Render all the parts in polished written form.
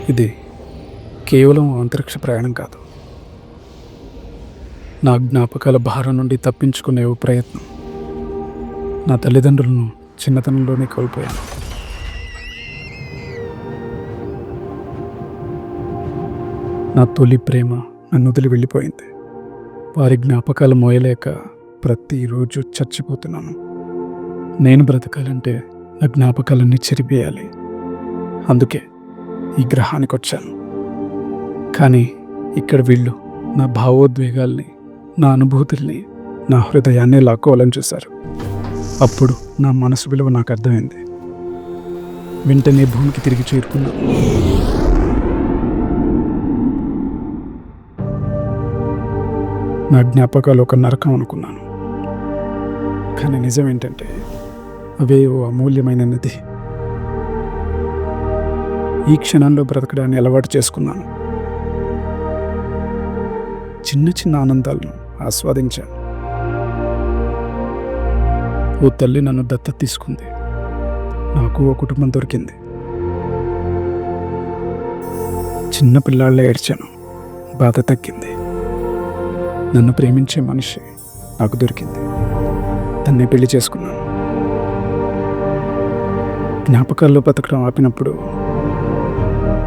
ఇది కేవలం అంతరిక్ష ప్రయాణం కాదు. నా జ్ఞాపకాల భారం నుండి తప్పించుకునే ఓ ప్రయత్నం. నా తల్లిదండ్రులను చిన్నతనంలోనే కోల్పోయాను. నా తొలి ప్రేమ నన్ను వదిలి వెళ్ళిపోయింది. వారి జ్ఞాపకాలు మోయలేక ప్రతిరోజు చచ్చిపోతున్నాను. నేను బ్రతకాలంటే నా జ్ఞాపకాలన్నీ చెరిపేయాలి. అందుకే ఈ గ్రహానికి వచ్చాను. కానీ ఇక్కడ వీళ్ళు నా భావోద్వేగాల్ని, నా అనుభూతుల్ని, నా హృదయాన్ని లాక్కోవాలని చూశారు. అప్పుడు నా మనసు విలువ నాకు అర్థమైంది. వెంటనే భూమికి తిరిగి చేరుకున్నాను. నా జ్ఞాపకాలు ఒక నరకం అనుకున్నాను. కానీ నిజం ఏంటంటే అవే ఓ అమూల్యమైన నది. ఈ క్షణంలో బ్రతకడాన్ని అలవాటు చేసుకున్నాను. చిన్న చిన్న ఆనందాలను ఆస్వాదించాను. ఓ తల్లి నన్ను దత్తత తీసుకుంది. నాకు ఓ కుటుంబం దొరికింది. చిన్న పిల్లాళ్ళ ఏడ్చాను. బాధ తగ్గింది. నన్ను ప్రేమించే మనిషి నాకు దొరికింది. తన్నే పెళ్లి చేసుకున్నాను. జ్ఞాపకాల్లో బతకడం ఆపినప్పుడు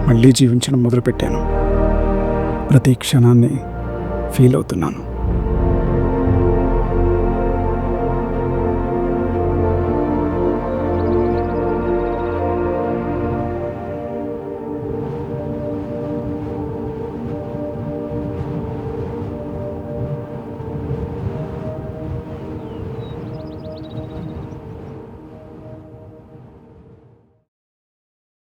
మళ్ళీ జీవించడం మొదలుపెట్టాను. ప్రతి క్షణాన్ని ఫీల్ అవుతున్నాను.